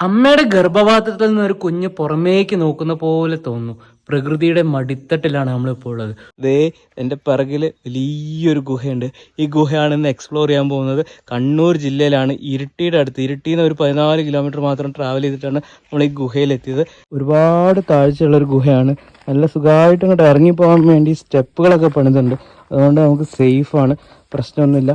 അമ്മയുടെ ഗർഭപാത്രത്തിൽ നിന്ന് ഒരു കുഞ്ഞ് പുറമേക്ക് നോക്കുന്ന പോലെ തോന്നുന്നു. പ്രകൃതിയുടെ മടിത്തട്ടിലാണ് നമ്മളിപ്പോൾ ഉള്ളത്. ദേ എൻ്റെ പിറകിൽ വലിയൊരു ഗുഹയുണ്ട്. ഈ ഗുഹയാണ് ഇന്ന് എക്സ്പ്ലോർ ചെയ്യാൻ പോകുന്നത്. കണ്ണൂർ ജില്ലയിലാണ്, ഇരിട്ടിയുടെ അടുത്ത്. ഇരിട്ടിയിൽ നിന്ന് ഒരു 14 കിലോമീറ്റർ മാത്രം ട്രാവൽ ചെയ്തിട്ടാണ് നമ്മൾ ഈ ഗുഹയിലെത്തിയത്. ഒരുപാട് താഴ്ചയുള്ളൊരു ഗുഹയാണ്. നല്ല സുഖമായിട്ട് ഇങ്ങോട്ട് ഇറങ്ങിപ്പോകാൻ വേണ്ടി സ്റ്റെപ്പുകളൊക്കെ പണിതുണ്ട്. അതുകൊണ്ട് നമുക്ക് സേഫാണ്, പ്രശ്നമൊന്നുമില്ല.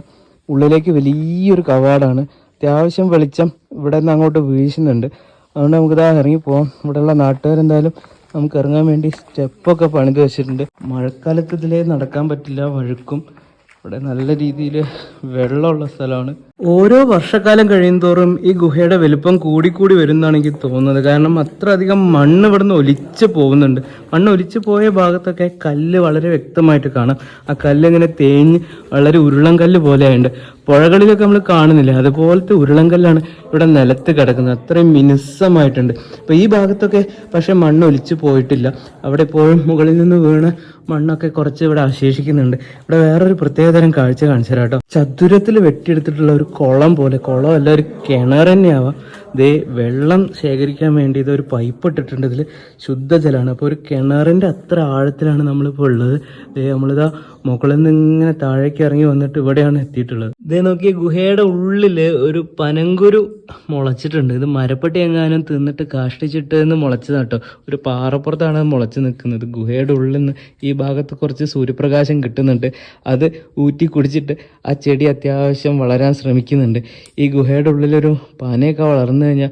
ഉള്ളിലേക്ക് വലിയൊരു കവാടാണ്. അത്യാവശ്യം വെളിച്ചം ഇവിടെ നിന്ന് അങ്ങോട്ട് വീശുന്നുണ്ട്. അതുകൊണ്ട് നമുക്കിതാ ഇറങ്ങിപ്പോവാം. ഇവിടെയുള്ള നാട്ടുകാരെന്തായാലും നമുക്ക് ഇറങ്ങാൻ വേണ്ടി സ്റ്റെപ്പൊക്കെ പണിത് വെച്ചിട്ടുണ്ട്. മഴക്കാലത്ത് ഇതിലേ നടക്കാൻ പറ്റില്ല, വഴുക്കും. ഇവിടെ നല്ല രീതിയിൽ വെള്ളമുള്ള സ്ഥലമാണ്. ഓരോ വർഷക്കാലം കഴിയുന്തോറും ഈ ഗുഹയുടെ വലുപ്പം കൂടിക്കൂടി വരുന്നതാണ് എനിക്ക് തോന്നുന്നത്. കാരണം അത്ര അധികം മണ്ണ് ഇവിടുന്ന് ഒലിച്ച് പോകുന്നുണ്ട്. മണ്ണ് ഒലിച്ച് പോയ ഭാഗത്തൊക്കെ കല്ല് വളരെ വ്യക്തമായിട്ട് കാണാം. ആ കല്ല് ഇങ്ങനെ തേഞ്ഞ് വളരെ ഉരുളൻകല്ല് പോലെയുണ്ട്. പുഴകളിലൊക്കെ നമ്മൾ കാണുന്നില്ല, അതുപോലത്തെ ഉരുളൻകല്ലാണ് ഇവിടെ നിലത്ത് കിടക്കുന്നത്. അത്രയും മിനുസമായിട്ടുണ്ട്. അപ്പോൾ ഈ ഭാഗത്തൊക്കെ പക്ഷെ മണ്ണ് ഒലിച്ച് പോയിട്ടില്ല. അവിടെ എപ്പോഴും മുകളിൽ നിന്ന് വീണ് മണ്ണൊക്കെ കുറച്ച് ഇവിടെ അവശേഷിക്കുന്നുണ്ട്. ഇവിടെ വേറൊരു പ്രത്യേകതരം കാഴ്ച കാണിച്ചു തരാം കേട്ടോ. ചതുരത്തിൽ വെട്ടിയെടുത്തിട്ടുള്ള ഒരു കുളം പോലെ, കുളമല്ല ഒരു കിണർ തന്നെയാവാം. ദേ വെള്ളം ശേഖരിക്കാൻ വേണ്ടി ഇതൊരു പൈപ്പ് ഇട്ടിട്ടുണ്ട്. ഇതിൽ ശുദ്ധജലമാണ്. അപ്പോൾ ഒരു കിണറിൻ്റെ അത്ര ആഴത്തിലാണ് നമ്മളിപ്പോൾ ഉള്ളത്. ദേ നമ്മളിതാ മുകളിൽ നിന്ന് ഇങ്ങനെ താഴേക്ക് ഇറങ്ങി വന്നിട്ട് ഇവിടെയാണ് എത്തിയിട്ടുള്ളത്. ഇതേ നോക്കിയ ഗുഹയുടെ ഉള്ളിൽ ഒരു പനങ്കുരു മുളച്ചിട്ടുണ്ട്. ഇത് മരപ്പട്ടി എങ്ങാനും തിന്നിട്ട് കാഷ്ടിച്ചിട്ട് എന്ന് മുളച്ചതാട്ടോ. ഒരു പാറപ്പുറത്താണ് മുളച്ച് നിൽക്കുന്നത്. ഗുഹയുടെ ഉള്ളിൽ നിന്ന് ഈ ഭാഗത്ത് കുറച്ച് സൂര്യപ്രകാശം കിട്ടുന്നുണ്ട്. അത് ഊറ്റി കുടിച്ചിട്ട് ആ ചെടി അത്യാവശ്യം വളരാൻ ശ്രമിക്കുന്നുണ്ട്. ഈ ഗുഹയുടെ ഉള്ളിലൊരു പനയൊക്കെ വളർന്നു കഴിഞ്ഞാൽ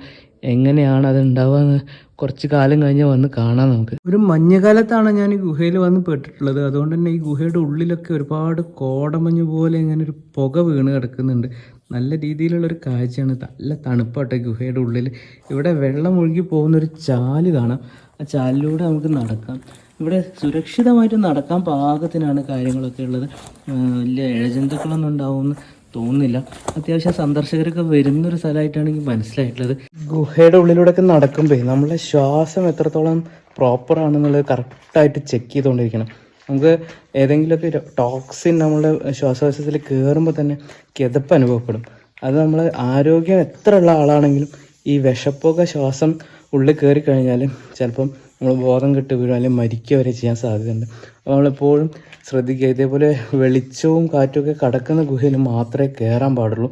എങ്ങനെയാണ് അത് ഉണ്ടാവുക കുറച്ച് കാലം കഴിഞ്ഞ് വന്ന് കാണാം നമുക്ക്. ഒരു മഞ്ഞുകാലത്താണ് ഞാൻ ഈ ഗുഹയിൽ വന്ന് പെട്ടിട്ടുള്ളത്. അതുകൊണ്ട് തന്നെ ഈ ഗുഹയുടെ ഉള്ളിലൊക്കെ ഒരുപാട് കോടമഞ്ഞ് പോലെ ഇങ്ങനെ ഒരു പുക വീണ് കിടക്കുന്നുണ്ട്. നല്ല രീതിയിലുള്ളൊരു കാഴ്ചയാണ്. നല്ല തണുപ്പാട്ടെ ഗുഹയുടെ ഉള്ളിൽ. ഇവിടെ വെള്ളം ഒഴുകി പോകുന്നൊരു ചാല് കാണാം. ആ ചാലിലൂടെ നമുക്ക് നടക്കാം. ഇവിടെ സുരക്ഷിതമായിട്ട് നടക്കാൻ പാകത്തിനാണ് കാര്യങ്ങളൊക്കെ ഉള്ളത്. വലിയ ഇഴജന്തുക്കളൊന്നും ഉണ്ടാവുമെന്ന് തോന്നുന്നില്ല. അത്യാവശ്യം സന്ദർശകരൊക്കെ വരുന്നൊരു സ്ഥലമായിട്ടാണ് എനിക്ക് മനസ്സിലായിട്ടുള്ളത്. ഗുഹയുടെ ഉള്ളിലൂടെയൊക്കെ നടക്കുമ്പോൾ നമ്മളെ ശ്വാസം എത്രത്തോളം പ്രോപ്പറാണെന്നുള്ളത് കറക്റ്റായിട്ട് ചെക്ക് ചെയ്തുകൊണ്ടിരിക്കണം. നമുക്ക് ഏതെങ്കിലുമൊക്കെ ടോക്സിൻ നമ്മളുടെ ശ്വാസകോശത്തിൽ കയറുമ്പോൾ തന്നെ കിതപ്പ് അനുഭവപ്പെടും. അത് നമ്മൾ ആരോഗ്യം എത്ര ഉള്ള ആളാണെങ്കിലും ഈ വിഷപ്പൊക്കെ ശ്വാസം ഉള്ളിൽ കയറി കഴിഞ്ഞാൽ ചിലപ്പം നമ്മൾ ബോധം കെട്ട് വീഴും, അല്ലെങ്കിൽ മരിക്കുക വരെ ചെയ്യാൻ സാധ്യതയുണ്ട്. നമ്മളെപ്പോഴും ശ്രദ്ധിക്കുക. ഇതേപോലെ വെളിച്ചവും കാറ്റുമൊക്കെ കടക്കുന്ന ഗുഹയിൽ മാത്രമേ കയറാൻ പാടുള്ളൂ.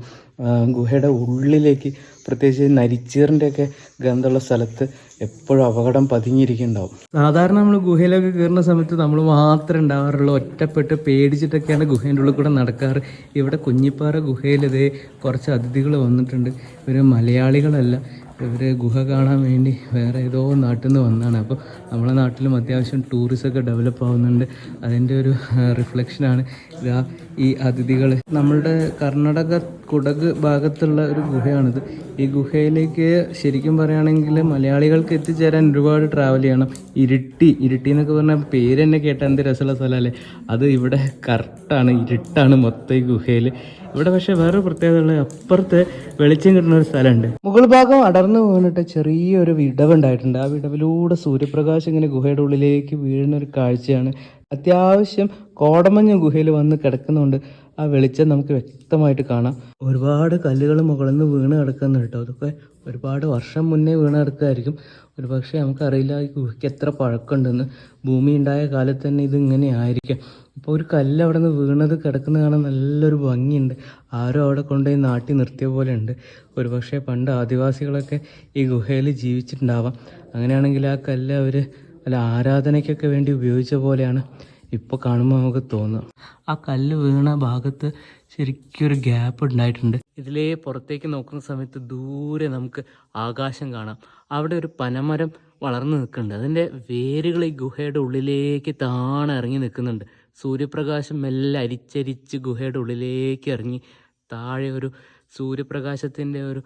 ഗുഹയുടെ ഉള്ളിലേക്ക്, പ്രത്യേകിച്ച് നരിച്ചീറിൻ്റെയൊക്കെ ഗന്ധമുള്ള സ്ഥലത്ത് എപ്പോഴും അപകടം പതുങ്ങിയിരിക്കുന്നുണ്ടാവും. സാധാരണ നമ്മൾ ഗുഹയിലൊക്കെ കയറുന്ന സമയത്ത് നമ്മൾ മാത്രമേ ഉണ്ടാവാറുള്ളൂ. ഒറ്റപ്പെട്ട് പേടിച്ചിട്ടൊക്കെയാണ് ഗുഹേൻ്റെ ഉള്ളിൽ കൂടെ നടക്കാറ്. ഇവിടെ കുഞ്ഞിപ്പാറ ഗുഹയിൽ ഇതേ കുറച്ച് അതിഥികൾ വന്നിട്ടുണ്ട്. ഇവർ മലയാളികളല്ല. ഇവർ ഗുഹ കാണാൻ വേണ്ടി വേറെ ഏതോ നാട്ടിൽ നിന്ന് വന്നതാണ്. അപ്പോൾ നമ്മളെ നാട്ടിലും അത്യാവശ്യം ടൂറിസമൊക്കെ ഡെവലപ്പ് ആവുന്നുണ്ട്. അതിൻ്റെ ഒരു റിഫ്ലക്ഷനാണ് ഇതാ ഈ അതിഥികൾ. നമ്മളുടെ കർണാടക കുടക് ഭാഗത്തുള്ള ഒരു ഗുഹയാണിത്. ഈ ഗുഹയിലേക്ക് ശരിക്കും പറയുകയാണെങ്കിൽ മലയാളികൾക്ക് എത്തിച്ചേരാൻ ഒരുപാട് ട്രാവൽ ചെയ്യണം. ഇരിട്ടി എന്നൊക്കെ പറഞ്ഞാൽ പേര് തന്നെ കേട്ടാൽ എന്ത് രസമുള്ള സ്ഥലമല്ലേ. അത് ഇവിടെ കറക്റ്റാണ്, ഇരുട്ടാണ് മൊത്തം ഈ ഗുഹയിൽ. ഇവിടെ പക്ഷേ വേറെ പ്രത്യേകതയുള്ള അപ്പുറത്ത് വെളിച്ചം കിട്ടുന്ന ഒരു സ്ഥലമുണ്ട്. മുകൾ ഭാഗം അടർന്നു വീണിട്ട് ചെറിയൊരു വിടവുണ്ടായിട്ടുണ്ട്. ആ വിടവിലൂടെ സൂര്യപ്രകാശം ഇങ്ങനെ ഗുഹയുടെ ഉള്ളിലേക്ക് വീഴുന്ന ഒരു കാഴ്ചയാണ്. അത്യാവശ്യം കോടമഞ്ഞ് ഗുഹയിൽ വന്ന് കിടക്കുന്നുണ്ട്. ആ വെളിച്ചം നമുക്ക് വ്യക്തമായിട്ട് കാണാം. ഒരുപാട് കല്ലുകൾ മുകളിൽ നിന്ന് വീണ് കിടക്കുന്നുണ്ട് കേട്ടോ. അതൊക്കെ ഒരുപാട് വർഷം മുന്നേ വീണ് കിടക്കുമായിരിക്കും. ഒരു പക്ഷേ നമുക്കറിയില്ല ഈ ഗുഹയ്ക്ക് എത്ര പഴക്കമുണ്ടെന്ന്. ഭൂമി ഉണ്ടായ കാലത്ത് തന്നെ ഇത് ഇങ്ങനെ ആയിരിക്കാം. ഇപ്പോൾ ഒരു കല്ല് അവിടെ നിന്ന് വീണത് കിടക്കുന്ന കാണാൻ നല്ലൊരു ഭംഗിയുണ്ട്. ആരും അവിടെ കൊണ്ടുപോയി നാട്ടി നിർത്തിയ പോലെ ഉണ്ട്. ഒരു പക്ഷേ പണ്ട് ആദിവാസികളൊക്കെ ഈ ഗുഹയിൽ ജീവിച്ചിട്ടുണ്ടാവാം. അങ്ങനെയാണെങ്കിൽ ആ കല്ല് അവർ വല്ല ആരാധനയ്ക്കൊക്കെ വേണ്ടി ഉപയോഗിച്ച പോലെയാണ് ഇപ്പോൾ കാണുമ്പോൾ നമുക്ക് തോന്നുക. ആ കല്ല് വീണ ഭാഗത്ത് ശരിക്കും ഒരു ഗ്യാപ്പ് ഉണ്ടായിട്ടുണ്ട്. ഇതിലേ പുറത്തേക്ക് നോക്കുന്ന സമയത്ത് ദൂരെ നമുക്ക് ആകാശം കാണാം. അവിടെ ഒരു പനമരം വളർന്നു നിൽക്കുന്നുണ്ട്. അതിൻ്റെ വേരുകൾ ഈ ഗുഹയുടെ ഉള്ളിലേക്ക് താണെ ഇറങ്ങി നിൽക്കുന്നുണ്ട്. സൂര്യപ്രകാശം മെല്ലെ അരിച്ചരിച്ച് ഗുഹയുടെ ഉള്ളിലേക്ക് ഇറങ്ങി താഴെ ഒരു സൂര്യപ്രകാശത്തിൻ്റെ ഒരു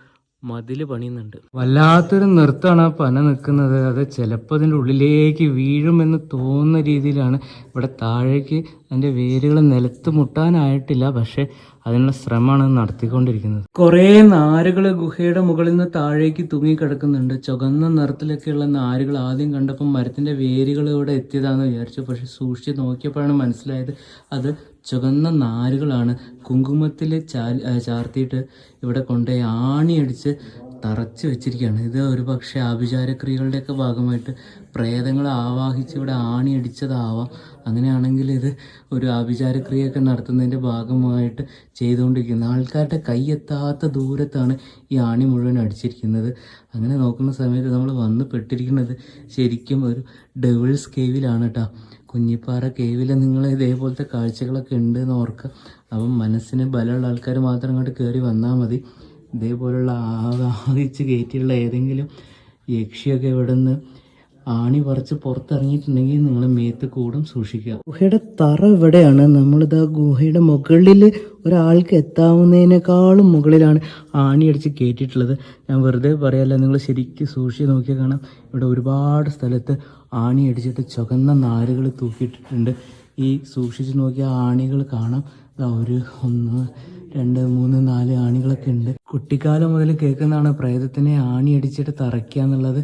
മതിൽ പണിയുന്നുണ്ട്. വല്ലാത്തൊരു നൃത്തമാണ് ആ പന നിൽക്കുന്നത്. അത് ചിലപ്പോൾ അതിൻ്റെ ഉള്ളിലേക്ക് വീഴുമെന്ന് തോന്നുന്ന രീതിയിലാണ്. ഇവിടെ താഴേക്ക് അതിൻ്റെ വേരുകൾ നിലത്ത് മുട്ടാനായിട്ടില്ല, പക്ഷേ അതിനുള്ള ശ്രമമാണ് നടത്തിക്കൊണ്ടിരിക്കുന്നത്. കുറേ നാരുകൾ ഗുഹയുടെ മുകളിൽ നിന്ന് താഴേക്ക് തൂങ്ങി കിടക്കുന്നുണ്ട്. ചുവന്ന നിറത്തിലൊക്കെയുള്ള നാരുകൾ ആദ്യം കണ്ടപ്പോൾ മരത്തിൻ്റെ വേരുകൾ ഇവിടെ എത്തിയതാണെന്ന് വിചാരിച്ചു. പക്ഷെ സൂക്ഷിച്ച് നോക്കിയപ്പോഴാണ് മനസ്സിലായത് അത് ചുവന്ന നാരുകളാണ്. കുങ്കുമത്തിൽ ചാർത്തിയിട്ട് ഇവിടെ കൊണ്ടുപോയി ആണിയടിച്ച് തറച്ച് വെച്ചിരിക്കുകയാണ്. ഇത് ഒരു പക്ഷേ ആഭിചാരക്രിയകളുടെയൊക്കെ ഭാഗമായിട്ട് പ്രേതങ്ങളെ ആവാഹിച്ച് ഇവിടെ ആണി അടിച്ചതാവാം. അങ്ങനെയാണെങ്കിൽ ഇത് ഒരു ആഭിചാരക്രിയയൊക്കെ നടത്തുന്നതിൻ്റെ ഭാഗമായിട്ട് ചെയ്തുകൊണ്ടിരിക്കുന്നത്. ആൾക്കാരുടെ കൈയെത്താത്ത ദൂരത്താണ് ഈ ആണി മുഴുവൻ അടിച്ചിരിക്കുന്നത്. അങ്ങനെ നോക്കുന്ന സമയത്ത് നമ്മൾ വന്ന് പെട്ടിരിക്കുന്നത് ശരിക്കും ഒരു ഡെവിൾസ് കേവിലാണ് കേട്ടോ. കുഞ്ഞിപ്പാറ കേവിൽ നിങ്ങൾ ഇതേപോലത്തെ കാഴ്ചകളൊക്കെ ഉണ്ട് എന്ന് ഓർക്കുക. അപ്പം മനസ്സിന് ബലമുള്ള ആൾക്കാർ മാത്രം അങ്ങോട്ട് കയറി വന്നാൽ മതി. ഇതേപോലുള്ള ആവാഹിച്ച് കയറ്റിയുള്ള ഏതെങ്കിലും യക്ഷിയൊക്കെ ഇവിടെ നിന്ന് ആണി പറിച്ച് പുറത്തിറങ്ങിയിട്ടുണ്ടെങ്കിൽ നിങ്ങൾ മേത്ത് കൂടും, സൂക്ഷിക്കുക. ഗുഹയുടെ തറ ഇവിടെയാണ്. നമ്മളിതാ ഗുഹയുടെ മുകളിൽ ഒരാൾക്ക് എത്താവുന്നതിനേക്കാളും മുകളിലാണ് ആണി അടിച്ച് കയറ്റിയിട്ടുള്ളത്. ഞാൻ വെറുതെ പറയല്ല, നിങ്ങൾ ശരിക്കും സൂക്ഷിച്ച് നോക്കിയാൽ കാണാം ഇവിടെ ഒരുപാട് സ്ഥലത്ത് ആണി അടിച്ചിട്ട് ചുവന്ന നാരുകൾ തൂക്കിയിട്ടിട്ടുണ്ട്. ഈ സൂക്ഷിച്ച് നോക്കിയ ആണികൾ കാണാം. ഒരു 1 2 3 4 ആണികളൊക്കെ ഉണ്ട്. കുട്ടിക്കാലം മുതൽ കേൾക്കുന്നതാണ് പ്രേതത്തിനെ ആണി അടിച്ചിട്ട് തറയ്ക്കുക എന്നുള്ളത്.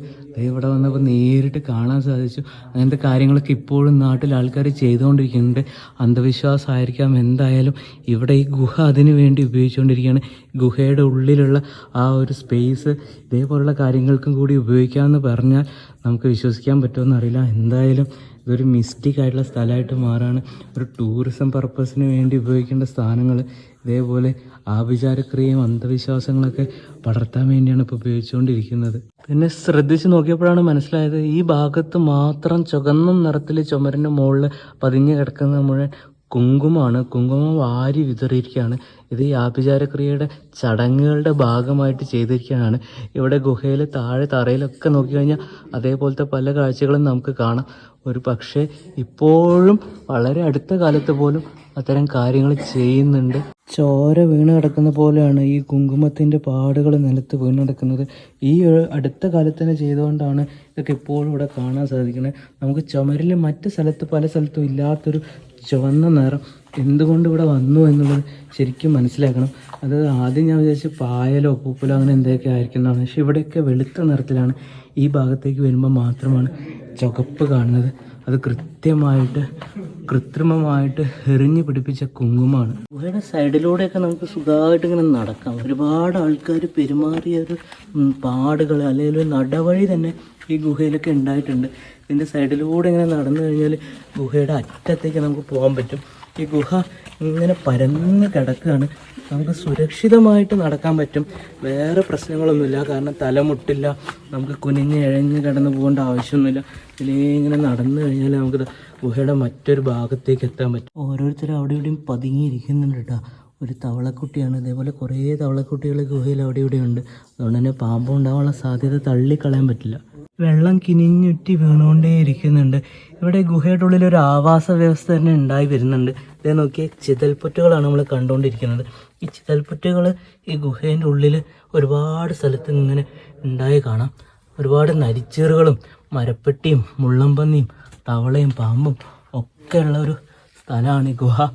ഇവിടെ വന്നപ്പോൾ നേരിട്ട് കാണാൻ സാധിച്ചു. അങ്ങനത്തെ കാര്യങ്ങളൊക്കെ ഇപ്പോഴും നാട്ടിൽ ആൾക്കാർ ചെയ്തുകൊണ്ടിരിക്കുന്നുണ്ട്. അന്ധവിശ്വാസമായിരിക്കാം, എന്തായാലും ഇവിടെ ഈ ഗുഹ അതിനു വേണ്ടി ഉപയോഗിച്ചുകൊണ്ടിരിക്കുകയാണ്. ഗുഹയുടെ ഉള്ളിലുള്ള ആ ഒരു സ്പേസ് ഇതേപോലുള്ള കാര്യങ്ങൾക്കും കൂടി ഉപയോഗിക്കാമെന്ന് പറഞ്ഞാൽ നമുക്ക് വിശ്വസിക്കാൻ പറ്റുമെന്ന് അറിയില്ല. എന്തായാലും ഇതൊരു മിസ്റ്റിക് ആയിട്ടുള്ള സ്ഥലമായിട്ട് മാറാണ്. ഒരു ടൂറിസം പർപ്പസിന് വേണ്ടി ഉപയോഗിക്കേണ്ട സ്ഥാനങ്ങൾ ഇതേപോലെ ആഭിചാരക്രിയയും അന്ധവിശ്വാസങ്ങളൊക്കെ പടർത്താൻ വേണ്ടിയാണ് ഇപ്പോൾ ഉപയോഗിച്ചുകൊണ്ടിരിക്കുന്നത്. പിന്നെ ശ്രദ്ധിച്ച് നോക്കിയപ്പോഴാണ് മനസ്സിലായത്, ഈ ഭാഗത്ത് മാത്രം ചുവന്ന നിറത്തിൽ ചുമരിൻ്റെ മുകളിൽ പതിഞ്ഞ് കിടക്കുന്ന മുഴുവൻ കുങ്കുമമാണ്. കുങ്കുമം വാരി വിതറിയിരിക്കുകയാണ്. ഇത് ഈ ആഭിചാരക്രിയയുടെ ചടങ്ങുകളുടെ ഭാഗമായിട്ട് ചെയ്തിരിക്കുകയാണ്. ഇവിടെ ഗുഹയിൽ താഴെ തറയിലൊക്കെ നോക്കിക്കഴിഞ്ഞാൽ അതേപോലത്തെ പല കാഴ്ചകളും നമുക്ക് കാണാം. ഒരു പക്ഷേ ഇപ്പോഴും വളരെ അടുത്ത കാലത്ത് പോലും അത്തരം കാര്യങ്ങൾ ചെയ്യുന്നുണ്ട്. ചോര വീണ് കിടക്കുന്ന പോലെയാണ് ഈ കുങ്കുമത്തിൻ്റെ പാടുകൾ നിലത്ത് വീണ് കിടക്കുന്നത്. ഈ അടുത്ത കാലത്ത് തന്നെ ചെയ്തുകൊണ്ടാണ് ഇതൊക്കെ ഇപ്പോഴും ഇവിടെ കാണാൻ സാധിക്കുന്നത്. നമുക്ക് ചുമരിൽ മറ്റ് സ്ഥലത്ത് പല സ്ഥലത്തും ഇല്ലാത്തൊരു ചുവന്ന നിറം എന്തുകൊണ്ട് ഇവിടെ വന്നു എന്നുള്ളത് ശരിക്കും മനസ്സിലാക്കണം. അത് ആദ്യം ഞാൻ വിചാരിച്ച് പായലോ പൂപ്പലോ അങ്ങനെ എന്തൊക്കെ ആയിരിക്കുന്നതാണ്. പക്ഷെ ഇവിടെയൊക്കെ വെളുത്ത നിറത്തിലാണ്. ഈ ഭാഗത്തേക്ക് വരുമ്പോൾ മാത്രമാണ് ചുവപ്പ് കാണുന്നത്. അത് കൃത്രിമമായിട്ട് എറിഞ്ഞു പിടിപ്പിച്ച കുങ്കുമമാണ്. ഗുഹയുടെ സൈഡിലൂടെയൊക്കെ നമുക്ക് സുഖമായിട്ട് ഇങ്ങനെ നടക്കാം. ഒരുപാട് ആൾക്കാർ പെരുമാറിയ ഒരു പാടുകൾ അല്ലെങ്കിൽ ഒരു നടവഴി തന്നെ ഈ ഗുഹയിലൊക്കെ ഉണ്ടായിട്ടുണ്ട്. ഇതിൻ്റെ സൈഡിലൂടെ ഇങ്ങനെ നടന്നു കഴിഞ്ഞാൽ ഗുഹയുടെ അറ്റത്തേക്ക് നമുക്ക് പോകാൻ പറ്റും. ഈ ഗുഹ ഇങ്ങനെ പരന്ന് കിടക്കുകയാണ്. നമുക്ക് സുരക്ഷിതമായിട്ട് നടക്കാൻ പറ്റും. വേറെ പ്രശ്നങ്ങളൊന്നുമില്ല. കാരണം തലമുട്ടില്ല, നമുക്ക് കുനിഞ്ഞ് ഇഴഞ്ഞ് കിടന്ന് പോകേണ്ട ആവശ്യമൊന്നുമില്ല. ഇതിലിങ്ങനെ നടന്നു കഴിഞ്ഞാൽ നമുക്ക് ഗുഹയുടെ മറ്റൊരു ഭാഗത്തേക്ക് എത്താൻ പറ്റും. ഓരോരുത്തരും അവിടെ ഇവിടെയും പതുങ്ങിയിരിക്കുന്നുണ്ട് കേട്ടോ. ഒരു തവളക്കുട്ടിയാണ്. ഇതേപോലെ കുറേ തവളക്കുട്ടികൾ ഗുഹയിൽ അവിടെ ഇവിടെ ഉണ്ട്. അതുകൊണ്ട് തന്നെ പാമ്പ് ഉണ്ടാവാനുള്ള സാധ്യത തള്ളിക്കളയാൻ പറ്റില്ല. വെള്ളം കിനിഞ്ഞുറ്റി വീണുകൊണ്ടേ ഇരിക്കുന്നുണ്ട്. ഇവിടെ ഗുഹയുടെ ഉള്ളിൽ ഒരു ആവാസ വ്യവസ്ഥ തന്നെ ഉണ്ടായി വരുന്നുണ്ട്. ഇതേ നോക്കിയ ചിതൽപ്പുറ്റുകളാണ് നമ്മൾ കണ്ടുകൊണ്ടിരിക്കുന്നത്. ഈ ചിതൽപ്പുറ്റുകൾ ഈ ഗുഹേൻ്റെ ഉള്ളിൽ ഒരുപാട് സ്ഥലത്ത് ഇങ്ങനെ ഉണ്ടായി കാണാം. ഒരുപാട് നരിച്ചീറുകളും മരപ്പെട്ടിയും മുള്ളംപന്നിയും തവളയും പാമ്പും ഒക്കെ ഉള്ള ഒരു സ്ഥലമാണ് ഈ ഗുഹ.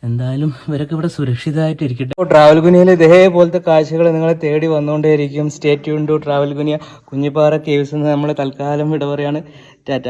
എന്തായാലും ഇവരൊക്കെ ഇവിടെ സുരക്ഷിതമായിട്ട് ഇരിക്കട്ടെ. ട്രാവൽ ഗുനിയയിൽ ഇതേപോലത്തെ കാഴ്ചകൾ നിങ്ങളെ തേടി വന്നുകൊണ്ടേയിരിക്കും. Stay tuned to travel Gunia. Kunjippara caves എന്ന് നമ്മൾ തൽക്കാലം വിട പറയാണ്. ടാറ്റ.